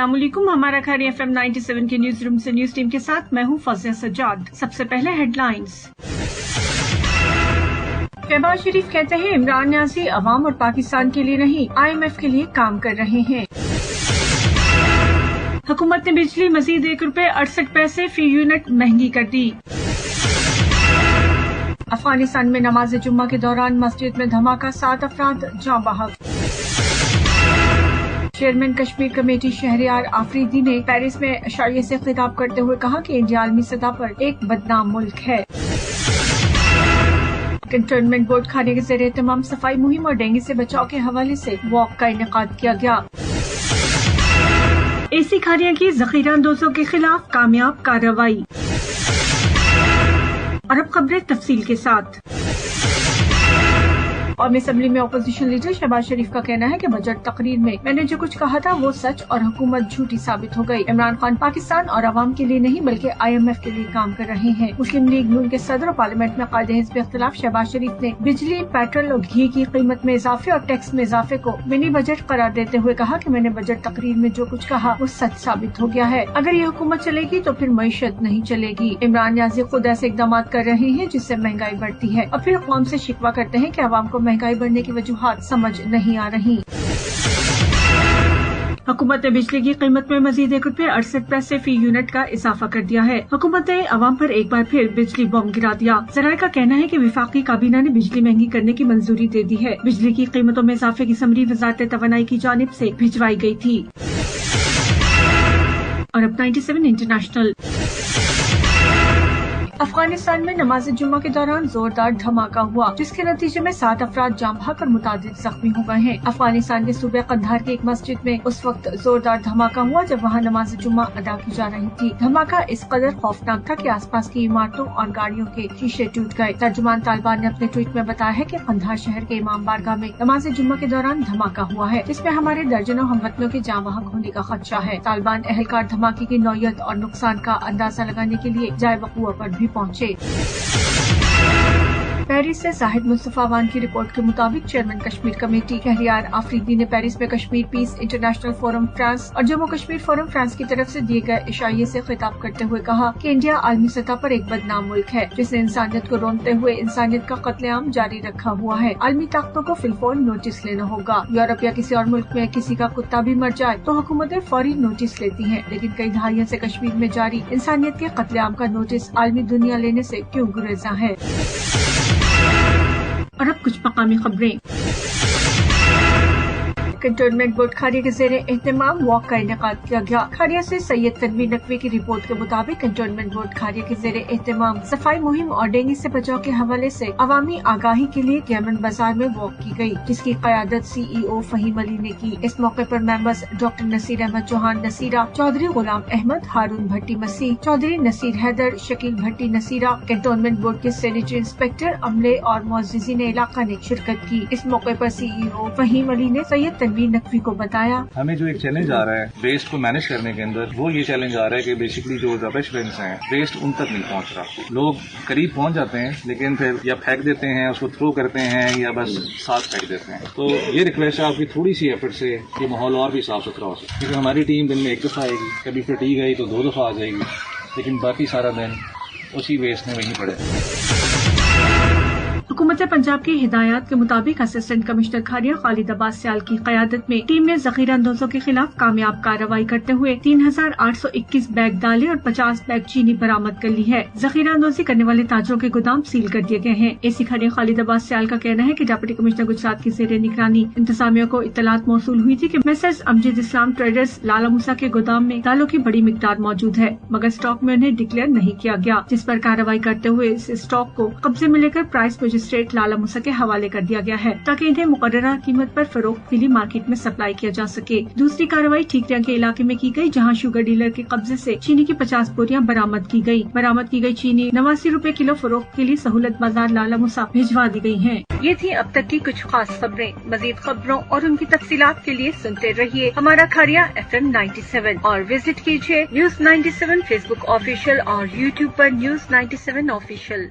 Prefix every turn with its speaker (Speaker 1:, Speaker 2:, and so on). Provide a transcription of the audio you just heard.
Speaker 1: अस्सलाम वालेकुम। हमारा खारिया FM 97 के न्यूज रूम से न्यूज टीम के साथ मैं हूँ फौजिया सज्जाद। सबसे पहले हेडलाइंस। शहबाज शरीफ कहते हैं इमरान न्याजी अवाम और पाकिस्तान के लिए नहीं IMF के लिए काम कर रहे हैं। हुकूमत ने बिजली मजीद ₹1.68 फी यूनिट महंगी कर दी। अफगानिस्तान में नमाज जुम्मा के दौरान मस्जिद में धमाका, 7 अफराद जाँ बहक। चेयरमैन कश्मीर कमेटी शहरयार आफरीदी ने पेरिस में शाये से खिताब करते हुए कहा कि इंडिया आलमी सतह पर एक बदनाम मुल्क है। कंटोनमेंट बोर्ड खाने के ज़रिए तमाम सफाई मुहिम और डेंगू से बचाव के हवाले से वॉक का इनेकाद किया गया। AC खानिया की जखीरा अंदोजों के खिलाफ कामयाब कार्रवाई। और अब खबरें तफसील के साथ। और असेंबली में अपोजिशन लीडर शहबाज शरीफ का कहना है कि बजट तकरीर में मैंने जो कुछ कहा था वो सच और हुकूमत झूठी साबित हो गई। इमरान खान पाकिस्तान और अवाम के लिए नहीं बल्कि IMF के लिए काम कर रहे हैं। मुस्लिम लीग नून के सदर और पार्लियामेंट में कायदे हिज़्ब इख्तिलाफ शहबाज शरीफ ने बिजली, पेट्रोल और घी की कीमत में इजाफे और टैक्स में इजाफे को मिनी बजट करार देते हुए कहा कि मैंने बजट तकरीर में जो कुछ कहा वो सच साबित हो गया है। अगर ये हुकूमत चलेगी तो फिर मईशत नहीं चलेगी। इमरान न्याजी खुद ऐसे इकदाम कर रहे हैं जिससे महंगाई बढ़ती है और फिर कौम से शिकवा करते हैं कि अवाम को महंगाई बढ़ने की वजूहात समझ नहीं आ रही। हुकूमत ने बिजली की कीमत में मजीद ₹1.68 फी यूनिट का इजाफा कर दिया है। हुकूमत ने अवाम पर एक बार फिर बिजली बम गिरा दिया। ज़राए का कहना है कि विफाकी काबीना ने बिजली महंगी करने की मंजूरी दे दी है। बिजली की कीमतों में इजाफे की समरी वज़ारत तवानाई की जानिब से भिजवाई गई थी। और अब 97 इंटरनेशनल। अफगानिस्तान में नमाज जुम्मा के दौरान जोरदार धमाका हुआ जिसके नतीजे में 7 अफराद जाम बहक और मुतादिद जख्मी हो गए हैं। अफगानिस्तान के सूबे कंधार की एक मस्जिद में उस वक्त जोरदार धमाका हुआ जब वहां नमाज जुम्मा अदा की जा रही थी। धमाका इस कदर खौफनाक था कि आसपास की इमारतों और गाड़ियों के शीशे टूट गए। तर्जुमान तालिबान ने अपने ट्वीट में बताया है कि कंधार शहर के इमाम बारगाह में नमाज जुम्मा के दौरान धमाका हुआ है जिसमें हमारे दर्जनों हमवतनों के जाम बहक होने का खदशा है। तालिबान एहलकार धमाके की नौयत और नुकसान का अंदाजा लगाने के लिए जाए वक़ुआ पर पहुंचे। पेरिस से जाहिद मुस्तफा वान की रिपोर्ट के मुताबिक चेयरमैन कश्मीर कमेटी शहरयार आफरीदी ने पेरिस में Kashmir peace international forum France और जम्मू कश्मीर फोरम फ्रांस की तरफ से दिए गए इशारे से खिताब करते हुए कहा कि इंडिया आलमी सतह पर एक बदनाम मुल्क है जिसने इंसानियत को रोनते हुए इंसानियत का कत्लेआम जारी रखा हुआ है। आलमी ताकतों को फिलफौर नोटिस लेना होगा। यूरोप या किसी और मुल्क में किसी का कुत्ता भी मर जाए तो हुकूमतें फौरी नोटिस लेती हैं, लेकिन कई दहाइयों से कश्मीर में जारी इंसानियत के कत्लेआम का नोटिस आलमी दुनिया लेने से क्यों गुरेजा है। और अब कुछ मकामी खबरें। कंटोनमेंट बोर्ड खारिया के ज़ेरे एहतमाम वॉक का इनेकाद किया गया। खारिया से सैयद तनवीर नकवी की रिपोर्ट के मुताबिक कंटोनमेंट बोर्ड खारिया के ज़ेरे एहतमाम सफाई मुहिम और डेंगू से बचाव के हवाले से अवामी आगाही के लिए गेमन बाजार में वॉक की गई जिसकी क़यादत CEO फहीम अली ने की। इस मौके पर मेंबर्स डॉक्टर नसीर अहमद चौहान नसीरा, चौधरी गुलाम अहमद, हारून भट्टी मसीह, चौधरी नसीर हैदर, शकील भट्टी नसीरा, कंटोनमेंट बोर्ड के सैनिटरी इंस्पेक्टर, अमले और मुअज़्ज़िज़ीन इलाका ने शिरकत की। इस मौके पर CEO फहीम अली ने सैयद नकवी को बताया,
Speaker 2: हमें जो एक चैलेंज आ रहा है वेस्ट को मैनेज करने के अंदर, वो ये चैलेंज आ रहा है कि बेसिकली जो रबिश बिन्स हैं वेस्ट उन तक नहीं पहुंच रहा। लोग करीब पहुंच जाते हैं लेकिन फिर या फेंक देते हैं, उसको थ्रो करते हैं या बस साथ फेंक देते हैं। तो ये रिक्वेस्ट है आपकी थोड़ी सी एफर्ट से ये माहौल और भी साफ सुथरा हो सके, क्योंकि हमारी टीम दिन में एक दफा आएगी, कभी फटीग गई तो 2 दफा आ जाएगी, लेकिन बाकी सारा दिन उसी वेस्ट में वहीं पड़े।
Speaker 1: हुकूमत पंजाब की हिदायत के मुताबिक असिस्टेंट कमिश्नर खारिया खालिद अब्बास सियाल की क़यादत में टीम ने ज़ख़ीरा अंदोजों के खिलाफ कामयाब कार्रवाई करते हुए 3821 बैग दालें और 50 बैग चीनी बरामद कर ली है। ज़ख़ीरा अंदोजी करने वाले ताजरों के गोदाम सील कर दिए गए हैं। AC खारिया खालिद अब्बास सियाल का कहना है कि डिप्टी कमिश्नर गुजरात की ज़ेरे निगरानी इंतजामिया को इत्तलात मौसूल हुई थी कि मेसर्स अमजद इस्लाम ट्रेडर्स लाला मूसा के गोदाम में दालों की बड़ी मिकदार मौजूद है, मगर स्टॉक में उन्हें डिक्लेयर नहीं किया गया, जिस पर कार्रवाई करते हुए इस स्टॉक को कब्जे में लेकर प्राइस मजिस्ट्रेट लाला मूसा के हवाले कर दिया गया है ताकि इन्हें मुकर्ररा कीमत पर फरोख्त के लिए मार्केट में सप्लाई किया जा सके। दूसरी कार्रवाई ठीकरिया के इलाके में की गई जहां शुगर डीलर के कब्जे से चीनी की 50 बोरियां बरामद की गई। बरामद की गई चीनी 89 रुपए किलो फरोख्त के लिए सहूलत बाजार लाला मूसा भिजवा दी गई है। ये थी अब तक की कुछ खास खबरें। मजीद खबरों और उनकी तफसीलात के लिए सुनते रहिए हमारा खारिया FM 97 और विजिट कीजिए News 97 फेसबुक ऑफिशियल और YouTube पर News 97 ऑफिशियल।